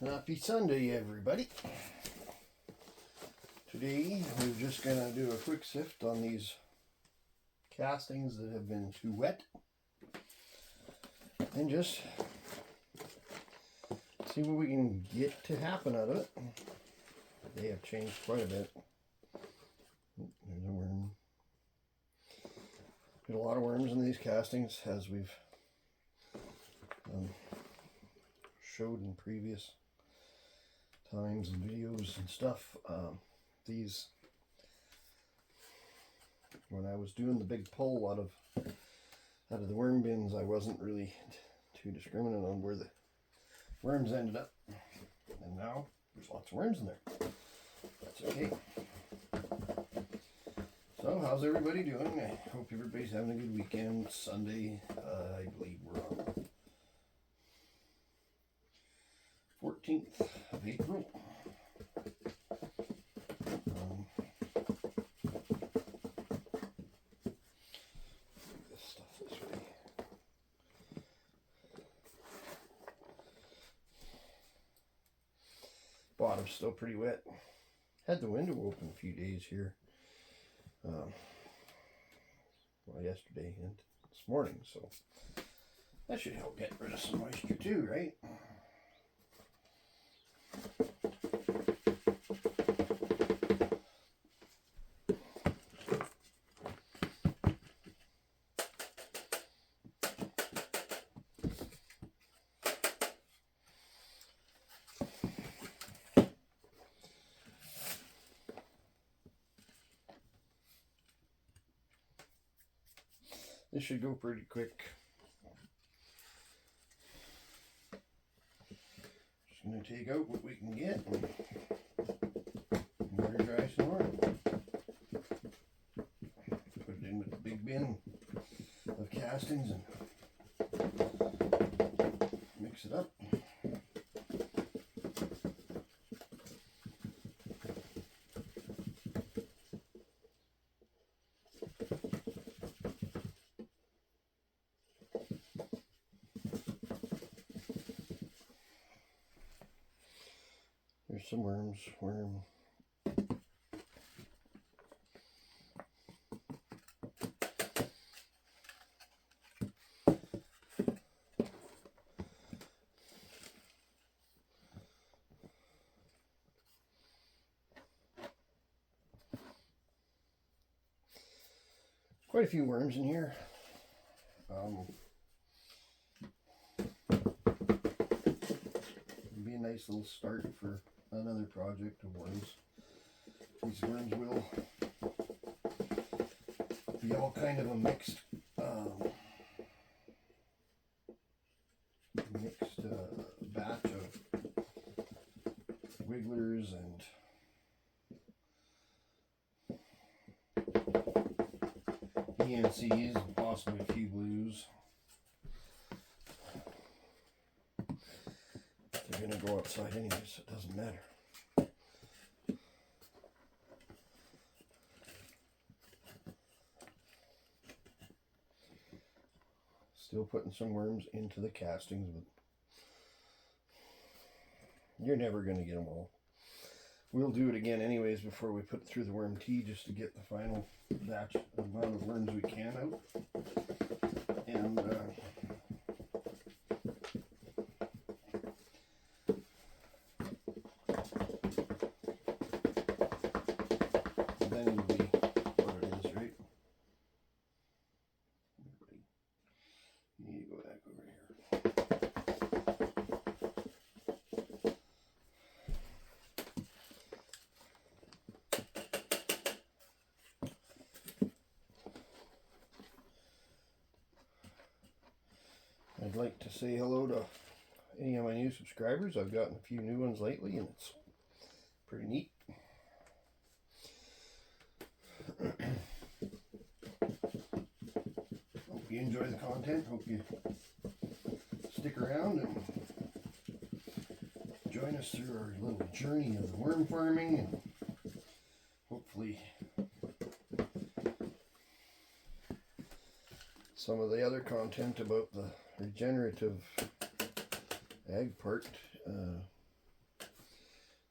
Happy Sunday, everybody. Today, we're just going to do a quick sift on these castings that have been too wet. And just see what we can get to happen out of it. They have changed quite a bit. There's a worm. There's a lot of worms in these castings, as we've showed in previous times and videos and stuff. These, when I was doing the big pull out of the worm bins, I wasn't really too discriminate on where the worms ended up, and now there's lots of worms in there. That's okay. So how's everybody doing? I hope everybody's having a good weekend. Sunday, I believe we're on 14th of April. This stuff this way. Bottom's still pretty wet. Had the window open a few days here. Well, yesterday and this morning, so that should help get rid of some moisture too, right? This should go pretty quick. Just going to take out what we can get and water dry some more. Put it in with the big bin of castings and mix it up. There's some worms. Quite a few worms in here. It'd be a nice little start for another project of worms. These worms will be all kind of a mixed batch of wigglers and ENCs and possibly a few blues. They're going to go outside anyway, so it doesn't matter. Still putting some worms into the castings, but you're never going to get them all. We'll do it again anyways before we put it through the worm tea, just to get the final batch amount of worms we can out. And then it'll be what it is, right? You need to go back over here. I'd like to say hello to any of my new subscribers. I've gotten a few new ones lately, and it's pretty neat. Hope you enjoy the content. Hope you stick around and join us through our little journey of the worm farming, and hopefully some of the other content about the regenerative ag part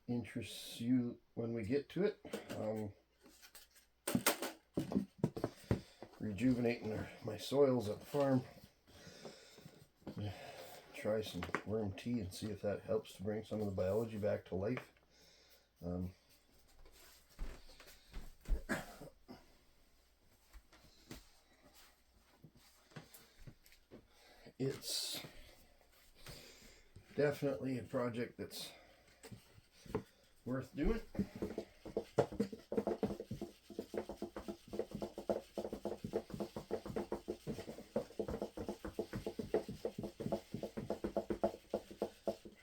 interests you when we get to it. Rejuvenating my soils at the farm. Try some worm tea and see if that helps to bring some of the biology back to life. It's definitely a project that's worth doing.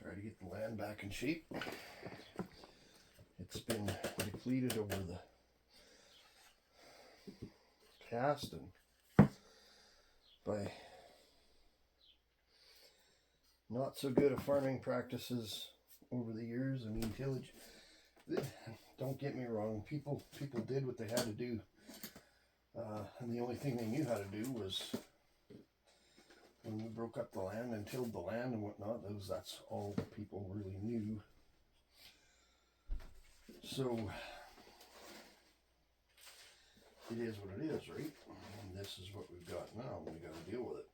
Try to get the land back in shape. It's been depleted over the past and by not so good of farming practices over the years. I mean, tillage, don't get me wrong, people did what they had to do, and the only thing they knew how to do was when we broke up the land and tilled the land and whatnot. That's all people really knew. So it is what it is, right? And this is what we've got now, and we got to deal with it.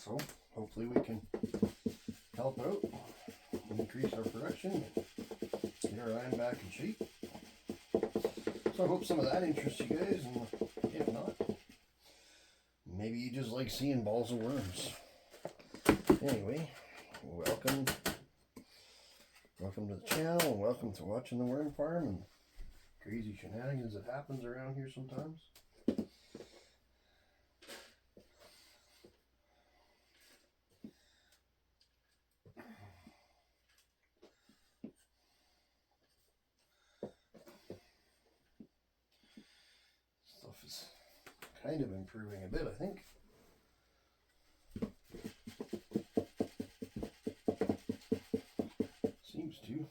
So hopefully we can help out, increase our production, get our land back in shape. So I hope some of that interests you guys, and if not, maybe you just like seeing balls of worms. Anyway, welcome to the channel, and welcome to watching the worm farm and crazy shenanigans that happens around here sometimes. Stuff is kind of improving a bit, I think. Seems to.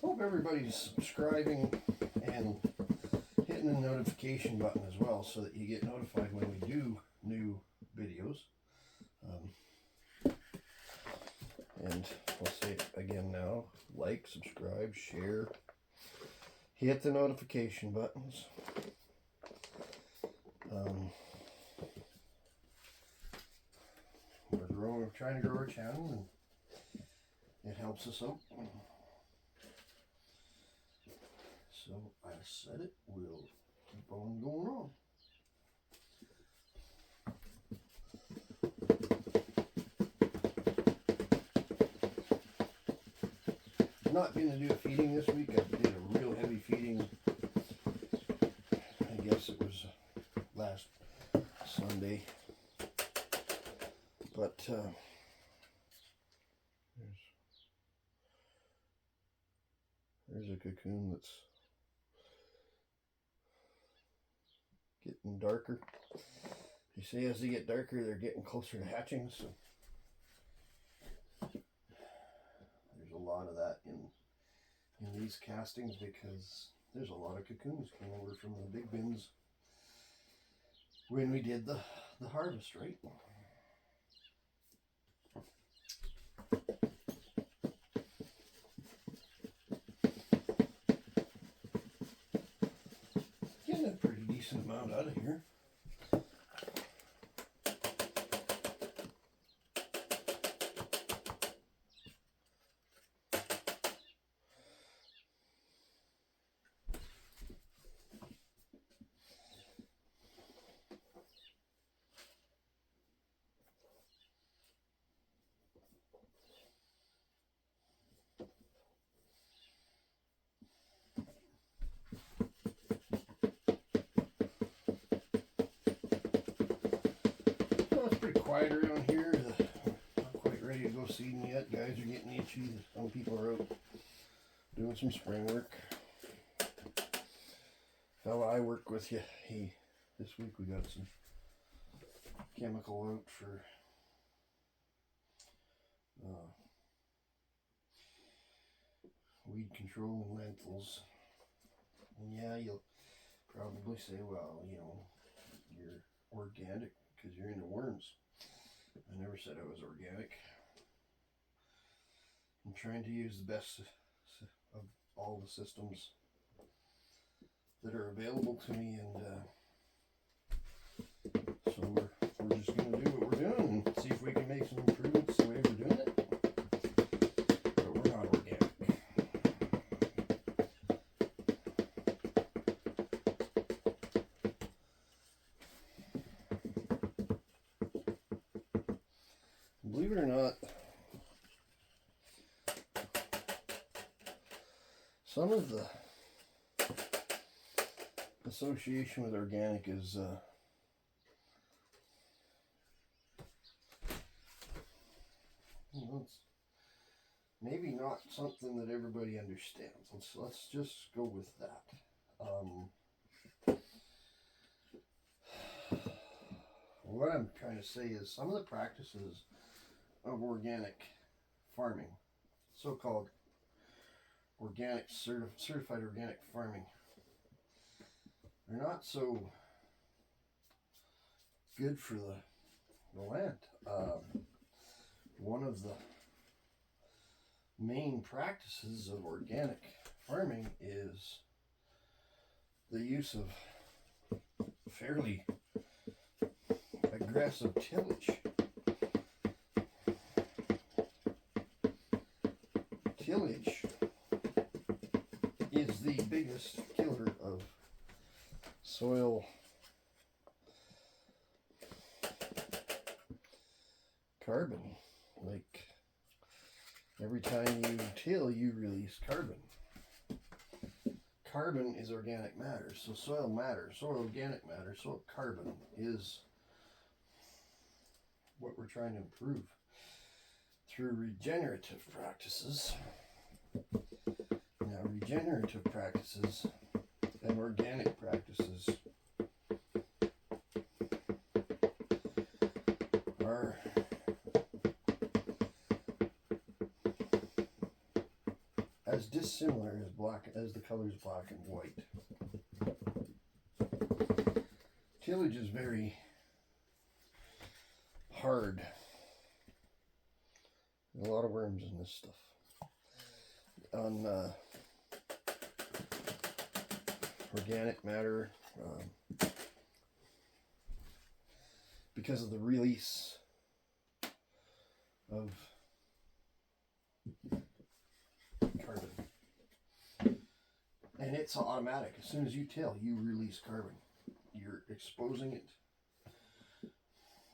Hope everybody's subscribing and hitting the notification button as well, so that you get notified when we do new videos. And I'll say it again now: like, subscribe, share, hit the notification buttons. We're trying to grow our channel, and it helps us out. So I said it, we'll keep on going on. I'm not going to do a feeding this week. I did a real heavy feeding. I guess it was last Sunday. But there's a cocoon that's getting darker. They say as they get darker, they're getting closer to hatching. So there's a lot of that in these castings, because there's a lot of cocoons came over from the big bins when we did the harvest, right? Getting a pretty decent amount out of here. go seeding yet. Guys are getting itchy. Some people are out doing some spring work. Fella I work with, this week we got some chemical out for weed control and lentils. And yeah, you'll probably say, well, you know, you're organic because you're into worms. I never said I was organic. I'm trying to use the best of all the systems that are available to me, and so we're just going to do what we're doing and see if we can make some improvements the way we're doing it. But we're not organic. Believe it or not, some of the association with organic is it's maybe not something that everybody understands. Let's just go with that. What I'm trying to say is some of the practices of organic farming, so-called organic certified organic farming, are not so good for the land. One of the main practices of organic farming is the use of fairly aggressive tillage. Tillage is the biggest killer of soil carbon. Like, every time you till, you release carbon. Carbon is organic matter, so soil matter, soil organic matter, soil carbon is what we're trying to improve through regenerative practices. Now, regenerative practices and organic practices are as dissimilar as the colors black and white. Tillage is very hard. A lot of worms in this stuff. On organic matter, because of the release of carbon. And it's automatic. As soon as you till, you release carbon. You're exposing it.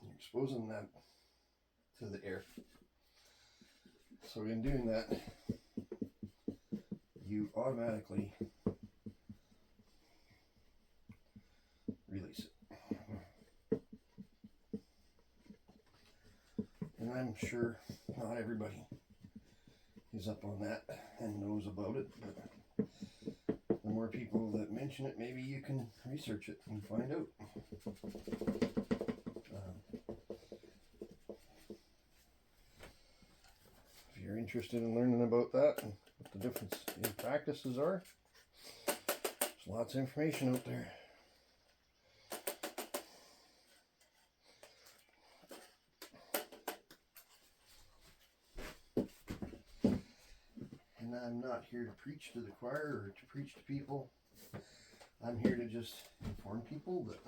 You're exposing that to the air. So in doing that, you automatically release it. And I'm sure not everybody is up on that and knows about it, but the more people that mention it, maybe you can research it and find out. If you're interested in learning about that and what the difference in practices are, there's lots of information out there. And I'm not here to preach to the choir or to preach to people. I'm here to just inform people that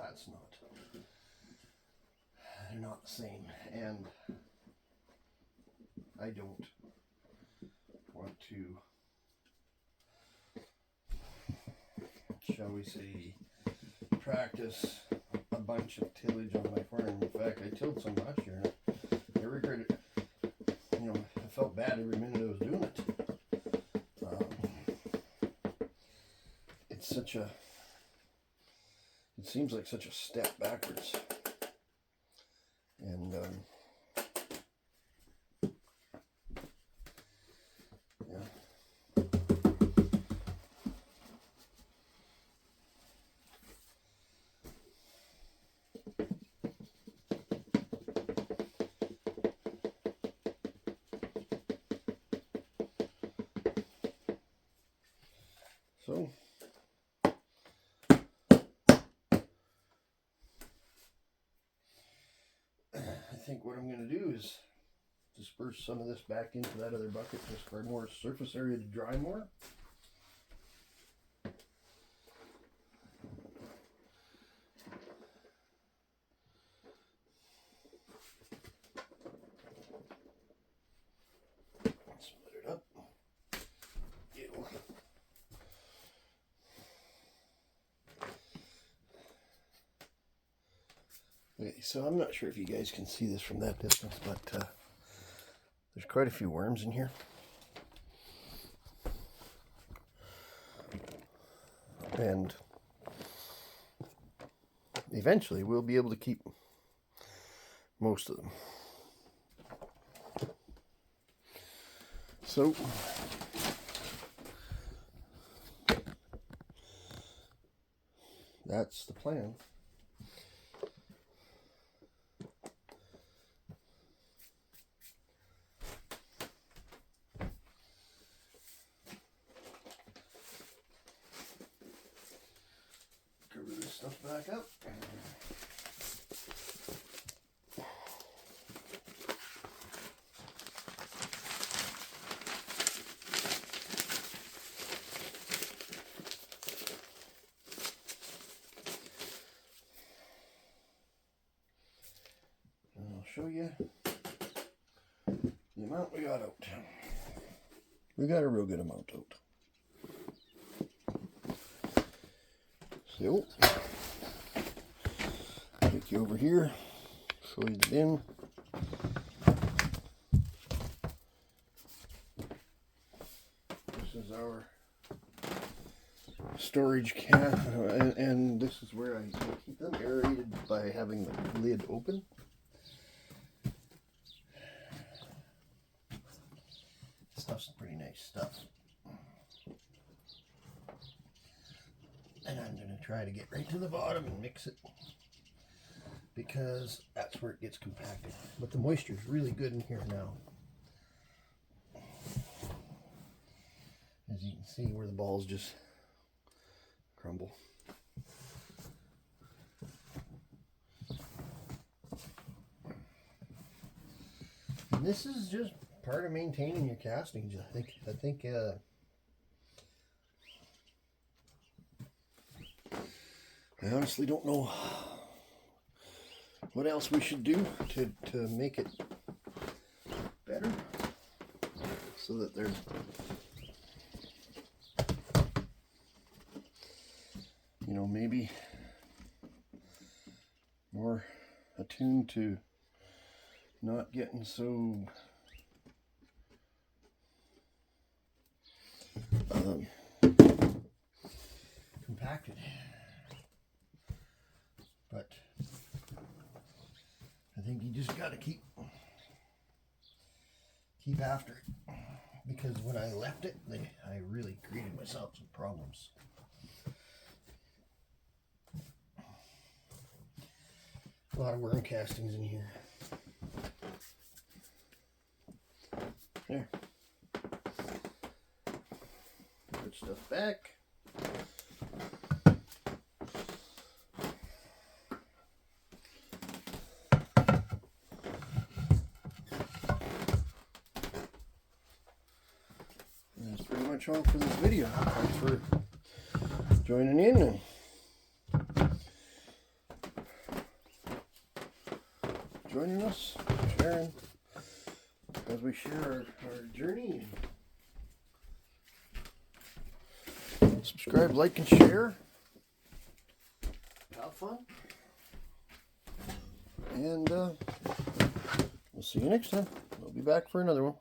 they're not the same. And I don't want to, shall we say, practice a bunch of tillage on my farm. In fact, I tilled some last year and I regret it. You know, I felt bad every minute I was doing it. It seems like such a step backwards. And So I think what I'm going to do is disperse some of this back into that other bucket just for more surface area to dry more. Split it up. Ew. Okay, so I'm not sure if you guys can see this from that distance, but there's quite a few worms in here. And eventually we'll be able to keep most of them. So that's the plan. Cover this stuff back up. And I'll show you the amount we got out. We got a real good amount out. So, take you over here, show you the bin. This is our storage can, and this is where I keep them aerated by having the lid open. Stuff's pretty nice stuff. And I'm going to try to get right to the bottom and mix it, because that's where it gets compacted. But the moisture is really good in here now. As you can see where the balls just crumble. And this is just part of maintaining your castings. I think I honestly don't know what else we should do to make it better, so that they're maybe more attuned to not getting so compacted. But I think you just got to keep after it, because when I left it, I really created myself some problems. A lot of worm castings in here. There. Put stuff back. That's pretty much all for this video. Thanks for joining in and joining us, sharing as we share our journey. Subscribe, like, and share. Have fun. And we'll see you next time. We'll be back for another one.